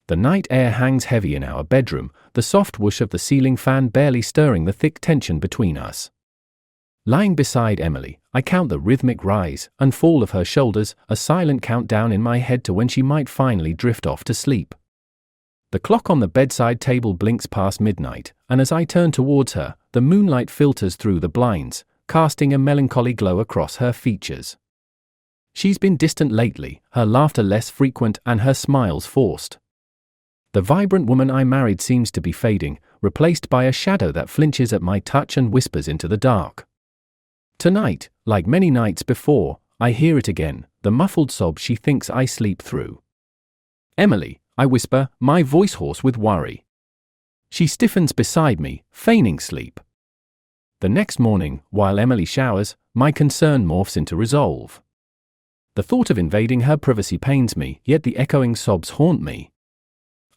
The night air hangs heavy in our bedroom, the soft whoosh of the ceiling fan barely stirring the thick tension between us. Lying beside Emily, I count the rhythmic rise and fall of her shoulders, a silent countdown in my head to when she might finally drift off to sleep. The clock on the bedside table blinks past midnight, and as I turn towards her, the moonlight filters through the blinds, casting a melancholy glow across her features. She's been distant lately, her laughter less frequent and her smiles forced. The vibrant woman I married seems to be fading, replaced by a shadow that flinches at my touch and whispers into the dark. Tonight, like many nights before, I hear it again, the muffled sob she thinks I sleep through. "Emily," I whisper, my voice hoarse with worry. She stiffens beside me, feigning sleep. The next morning, while Emily showers, my concern morphs into resolve. The thought of invading her privacy pains me, yet the echoing sobs haunt me.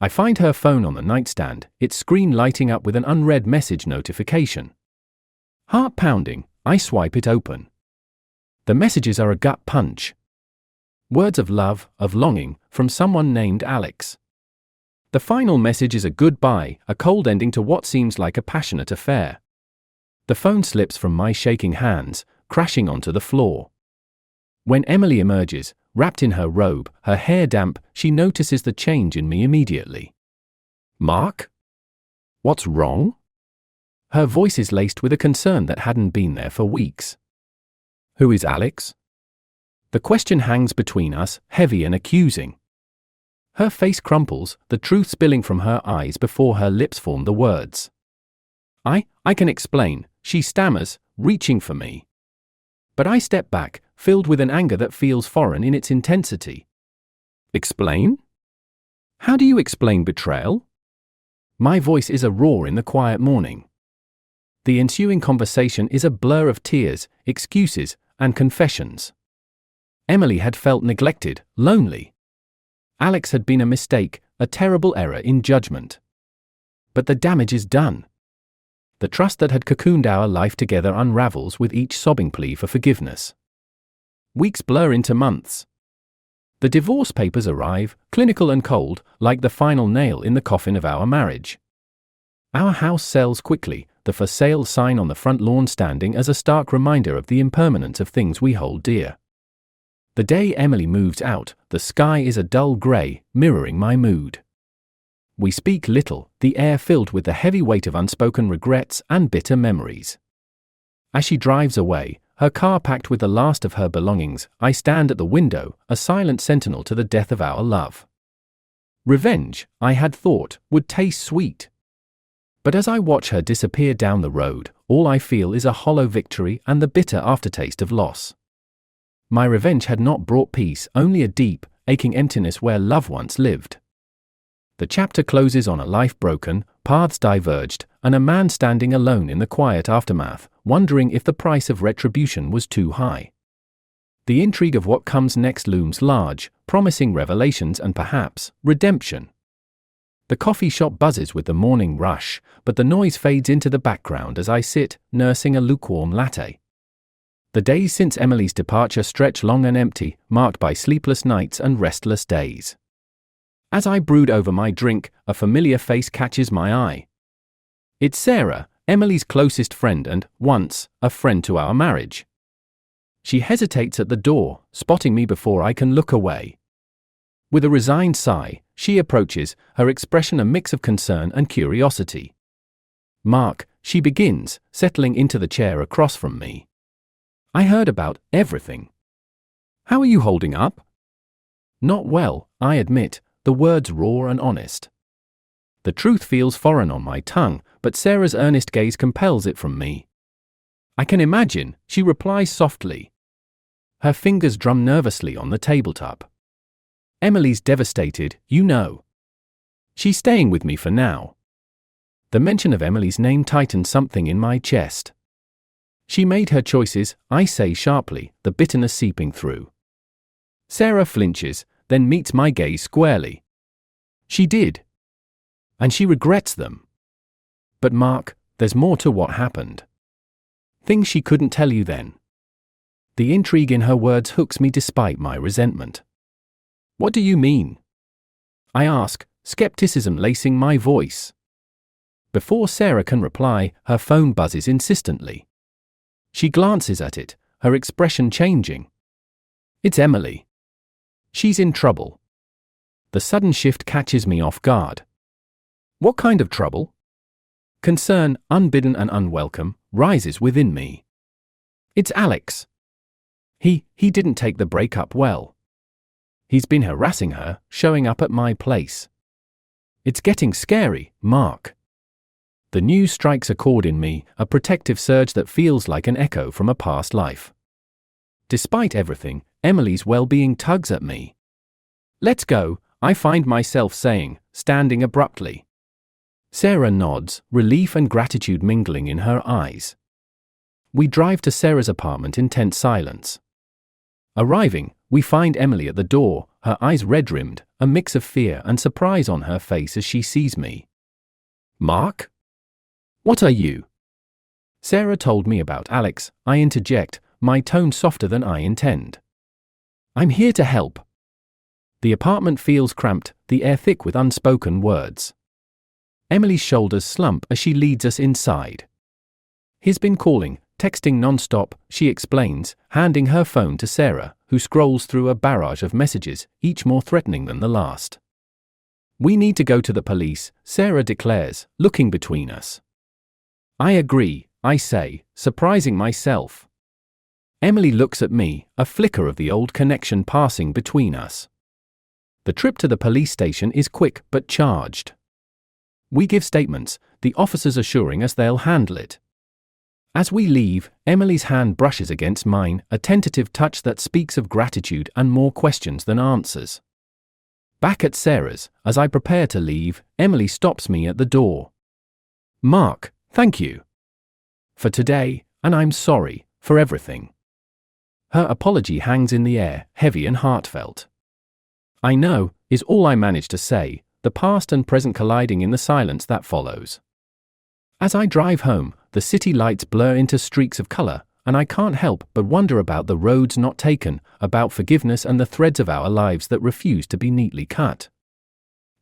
I find her phone on the nightstand, its screen lighting up with an unread message notification. Heart pounding, I swipe it open. The messages are a gut punch. Words of love, of longing, from someone named Alex. The final message is a goodbye, a cold ending to what seems like a passionate affair. The phone slips from my shaking hands, crashing onto the floor. When Emily emerges, wrapped in her robe, her hair damp, she notices the change in me immediately. "Mark? What's wrong?" Her voice is laced with a concern that hadn't been there for weeks. "Who is Alex?" The question hangs between us, heavy and accusing. Her face crumples, the truth spilling from her eyes before her lips form the words. I can explain," she stammers, reaching for me. But I step back, filled with an anger that feels foreign in its intensity. "Explain? How do you explain betrayal?" My voice is a roar in the quiet morning. The ensuing conversation is a blur of tears, excuses, and confessions. Emily had felt neglected, lonely. Alex had been a mistake, a terrible error in judgment. But the damage is done. The trust that had cocooned our life together unravels with each sobbing plea for forgiveness. Weeks blur into months. The divorce papers arrive, clinical and cold, like the final nail in the coffin of our marriage. Our house sells quickly, the for sale sign on the front lawn standing as a stark reminder of the impermanence of things we hold dear. The day Emily moves out, the sky is a dull grey, mirroring my mood. We speak little, the air filled with the heavy weight of unspoken regrets and bitter memories. As she drives away, her car packed with the last of her belongings, I stand at the window, a silent sentinel to the death of our love. Revenge, I had thought, would taste sweet. But as I watch her disappear down the road, all I feel is a hollow victory and the bitter aftertaste of loss. My revenge had not brought peace, only a deep, aching emptiness where love once lived. The chapter closes on a life broken, paths diverged, and a man standing alone in the quiet aftermath, wondering if the price of retribution was too high. The intrigue of what comes next looms large, promising revelations and perhaps redemption. The coffee shop buzzes with the morning rush, but the noise fades into the background as I sit, nursing a lukewarm latte. The days since Emily's departure stretch long and empty, marked by sleepless nights and restless days. As I brood over my drink, a familiar face catches my eye. It's Sarah, Emily's closest friend and, once, a friend to our marriage. She hesitates at the door, spotting me before I can look away. With a resigned sigh, she approaches, her expression a mix of concern and curiosity. "Mark," she begins, settling into the chair across from me. "I heard about everything. How are you holding up?" "Not well," I admit, the words raw and honest. The truth feels foreign on my tongue, but Sarah's earnest gaze compels it from me. "I can imagine," she replies softly. Her fingers drum nervously on the tabletop. "Emily's devastated, you know. She's staying with me for now." The mention of Emily's name tightened something in my chest. "She made her choices," I say sharply, the bitterness seeping through. Sarah flinches, then meets my gaze squarely. "She did. And she regrets them. But Mark, there's more to what happened. Things she couldn't tell you then." The intrigue in her words hooks me despite my resentment. "What do you mean?" I ask, skepticism lacing my voice. Before Sarah can reply, her phone buzzes insistently. She glances at it, her expression changing. It's Emily. She's in trouble. The sudden shift catches me off guard. What kind of trouble? Concern, unbidden and unwelcome, rises within me. It's Alex. He didn't take the breakup well. He's been harassing her, showing up at my place. It's getting scary, Mark. The news strikes a chord in me, a protective surge that feels like an echo from a past life. Despite everything, Emily's well-being tugs at me. Let's go, I find myself saying, standing abruptly. Sarah nods, relief and gratitude mingling in her eyes. We drive to Sarah's apartment in tense silence. Arriving, we find Emily at the door, her eyes red-rimmed, a mix of fear and surprise on her face as she sees me. Mark? What are you? Sarah told me about Alex, I interject, my tone softer than I intend. I'm here to help. The apartment feels cramped, the air thick with unspoken words. Emily's shoulders slump as she leads us inside. He's been calling, texting non-stop, she explains, handing her phone to Sarah, who scrolls through a barrage of messages, each more threatening than the last. We need to go to the police, Sarah declares, looking between us. I agree, I say, surprising myself. Emily looks at me, a flicker of the old connection passing between us. The trip to the police station is quick but charged. We give statements, the officers assuring us they'll handle it. As we leave, Emily's hand brushes against mine, a tentative touch that speaks of gratitude and more questions than answers. Back at Sarah's, as I prepare to leave, Emily stops me at the door. Mark, thank you. For today, and I'm sorry, for everything. Her apology hangs in the air, heavy and heartfelt. I know, is all I manage to say, the past and present colliding in the silence that follows. As I drive home, the city lights blur into streaks of color, and I can't help but wonder about the roads not taken, about forgiveness and the threads of our lives that refuse to be neatly cut.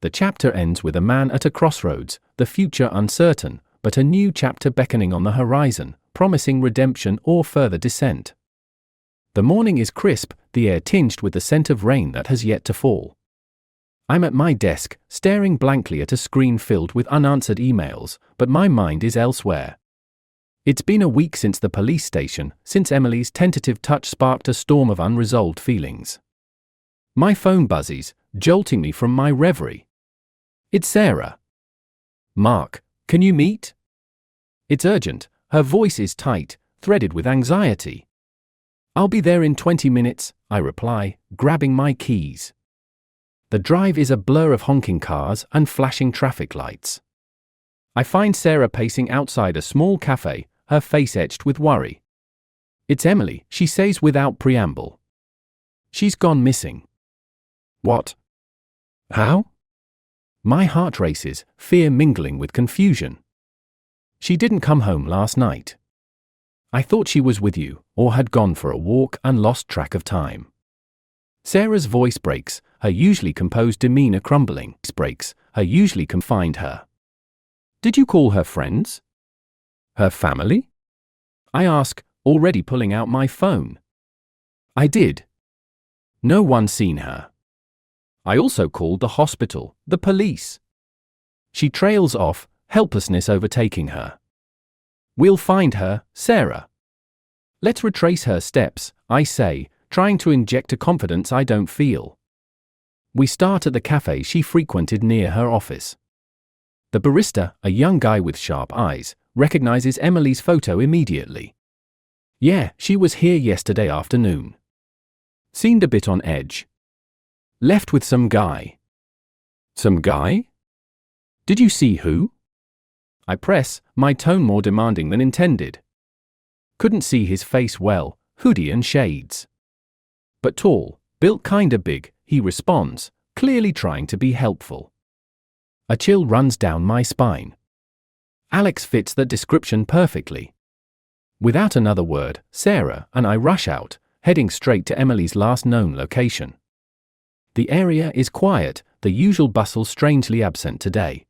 The chapter ends with a man at a crossroads, the future uncertain, but a new chapter beckoning on the horizon, promising redemption or further descent. The morning is crisp, the air tinged with the scent of rain that has yet to fall. I'm at my desk, staring blankly at a screen filled with unanswered emails, but my mind is elsewhere. It's been a week since the police station, since Emily's tentative touch sparked a storm of unresolved feelings. My phone buzzes, jolting me from my reverie. It's Sarah. Mark, can you meet? It's urgent, her voice is tight, threaded with anxiety. I'll be there in 20 minutes, I reply, grabbing my keys. The drive is a blur of honking cars and flashing traffic lights. I find Sarah pacing outside a small cafe, her face etched with worry. It's Emily, she says without preamble. She's gone missing. What? How? My heart races, fear mingling with confusion. She didn't come home last night. I thought she was with you, or had gone for a walk and lost track of time. Sarah's voice breaks, her usually composed demeanor crumbling. Find her. Did you call her friends? Her family? I ask, already pulling out my phone. I did. No one seen her. I also called the hospital, the police. She trails off, helplessness overtaking her. We'll find her, Sarah. Let's retrace her steps, I say, trying to inject a confidence I don't feel. We start at the cafe she frequented near her office. The barista, a young guy with sharp eyes, recognizes Emily's photo immediately. Yeah, she was here yesterday afternoon. Seemed a bit on edge. Left with some guy. Some guy? Did you see who? I press, my tone more demanding than intended. Couldn't see his face well, hoodie and shades. But tall, built kinda big, he responds, clearly trying to be helpful. A chill runs down my spine. Alex fits that description perfectly. Without another word, Sarah and I rush out, heading straight to Emily's last known location. The area is quiet, the usual bustle strangely absent today.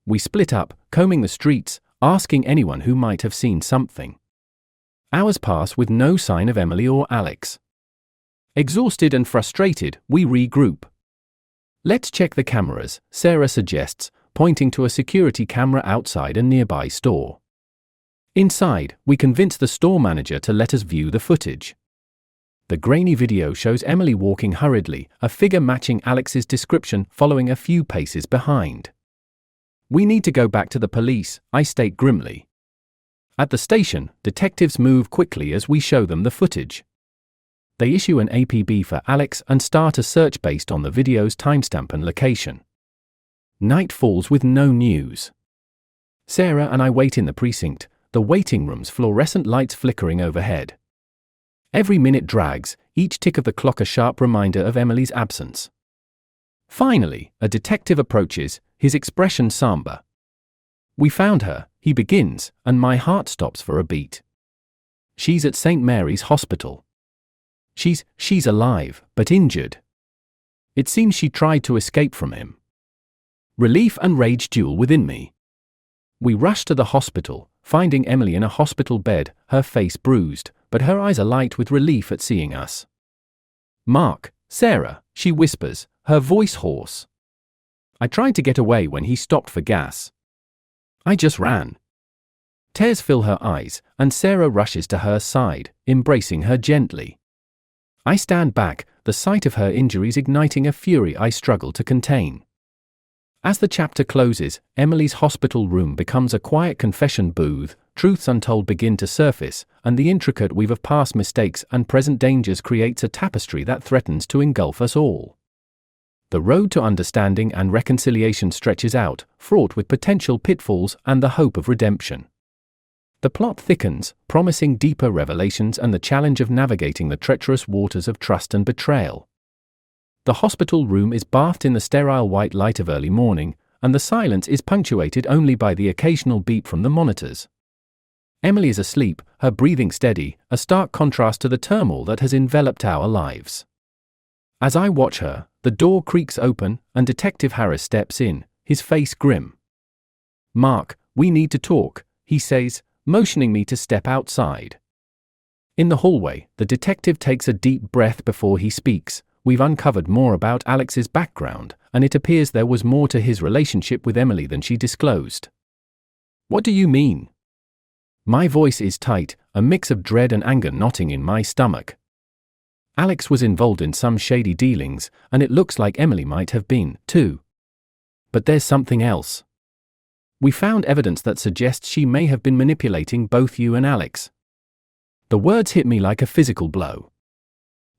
We split up, combing the streets, asking anyone who might have seen something. Hours pass with no sign of Emily or Alex. Exhausted and frustrated, we regroup. Let's check the cameras, Sarah suggests, pointing to a security camera outside a nearby store. Inside, we convince the store manager to let us view the footage. The grainy video shows Emily walking hurriedly, a figure matching Alex's description, following a few paces behind. We need to go back to the police, I state grimly. At the station, detectives move quickly as we show them the footage. They issue an APB for Alex and start a search based on the video's timestamp and location. Night falls with no news. Sarah and I wait in the precinct, the waiting room's fluorescent lights flickering overhead. Every minute drags, each tick of the clock a sharp reminder of Emily's absence. Finally, a detective approaches, his expression somber. "We found her," he begins, and my heart stops for a beat. "She's at St. Mary's Hospital. She's alive, but injured. It seems she tried to escape from him." Relief and rage duel within me. We rush to the hospital, finding Emily in a hospital bed, her face bruised, but her eyes alight with relief at seeing us. "Mark, Sarah," she whispers, her voice hoarse. I tried to get away when he stopped for gas. I just ran. Tears fill her eyes, and Sarah rushes to her side, embracing her gently. I stand back, the sight of her injuries igniting a fury I struggle to contain. As the chapter closes, Emily's hospital room becomes a quiet confession booth, truths untold begin to surface, and the intricate weave of past mistakes and present dangers creates a tapestry that threatens to engulf us all. The road to understanding and reconciliation stretches out, fraught with potential pitfalls and the hope of redemption. The plot thickens, promising deeper revelations and the challenge of navigating the treacherous waters of trust and betrayal. The hospital room is bathed in the sterile white light of early morning, and the silence is punctuated only by the occasional beep from the monitors. Emily is asleep, her breathing steady, a stark contrast to the turmoil that has enveloped our lives. As I watch her, the door creaks open, and Detective Harris steps in, his face grim. "Mark, we need to talk," he says, motioning me to step outside. In the hallway, the detective takes a deep breath before he speaks. "We've uncovered more about Alex's background, and it appears there was more to his relationship with Emily than she disclosed." "What do you mean?" My voice is tight, a mix of dread and anger knotting in my stomach. "Alex was involved in some shady dealings, and it looks like Emily might have been, too. But there's something else. We found evidence that suggests she may have been manipulating both you and Alex." The words hit me like a physical blow.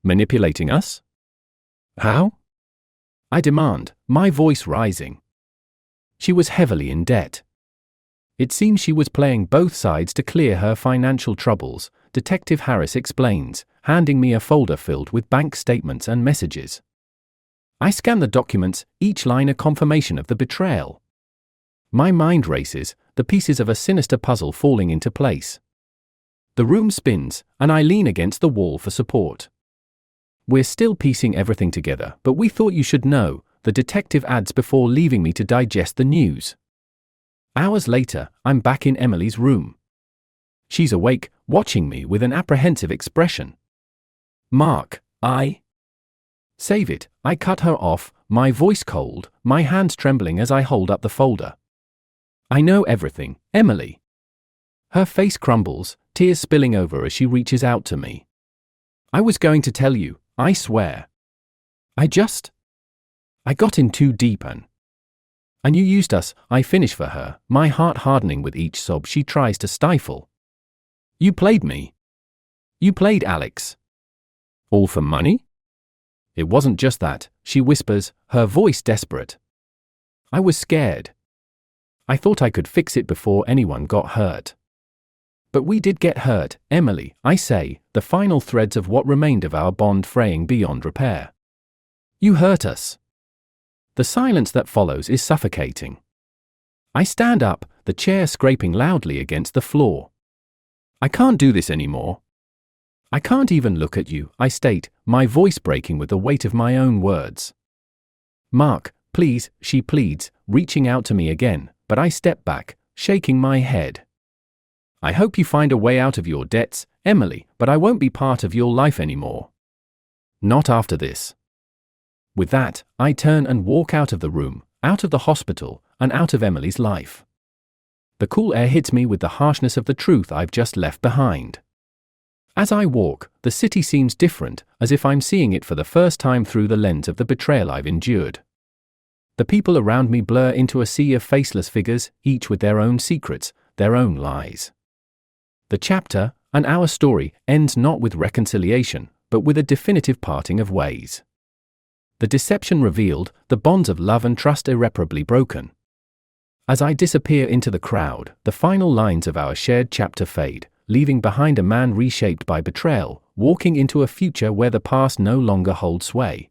"Manipulating us? How?" I demand, my voice rising. "She was heavily in debt. It seems she was playing both sides to clear her financial troubles," Detective Harris explains, handing me a folder filled with bank statements and messages. I scan the documents, each line a confirmation of the betrayal. My mind races, the pieces of a sinister puzzle falling into place. The room spins, and I lean against the wall for support. "We're still piecing everything together, but we thought you should know," the detective adds before leaving me to digest the news. Hours later, I'm back in Emily's room. She's awake, watching me with an apprehensive expression. "Mark, Save it," I cut her off, my voice cold, my hands trembling as I hold up the folder. "I know everything, Emily." Her face crumbles, tears spilling over as she reaches out to me. "I was going to tell you, I swear. I got in too deep and you used us," I finish for her, my heart hardening with each sob she tries to stifle. "You played me. You played Alex. All for money?" "It wasn't just that," she whispers, her voice desperate. "I was scared. I thought I could fix it before anyone got hurt." "But we did get hurt, Emily," I say, the final threads of what remained of our bond fraying beyond repair. "You hurt us." The silence that follows is suffocating. I stand up, the chair scraping loudly against the floor. "I can't do this anymore. I can't even look at you," I state, my voice breaking with the weight of my own words. Mark, please, she pleads, reaching out to me again, but I step back, shaking my head. I hope you find a way out of your debts, Emily, but I won't be part of your life anymore. Not after this. With that, I turn and walk out of the room, out of the hospital, and out of Emily's life. The cool air hits me with the harshness of the truth I've just left behind. As I walk, the city seems different, as if I'm seeing it for the first time through the lens of the betrayal I've endured. The people around me blur into a sea of faceless figures, each with their own secrets, their own lies. The chapter, and our story, ends not with reconciliation, but with a definitive parting of ways. The deception revealed, the bonds of love and trust irreparably broken. As I disappear into the crowd, the final lines of our shared chapter fade, leaving behind a man reshaped by betrayal, walking into a future where the past no longer holds sway.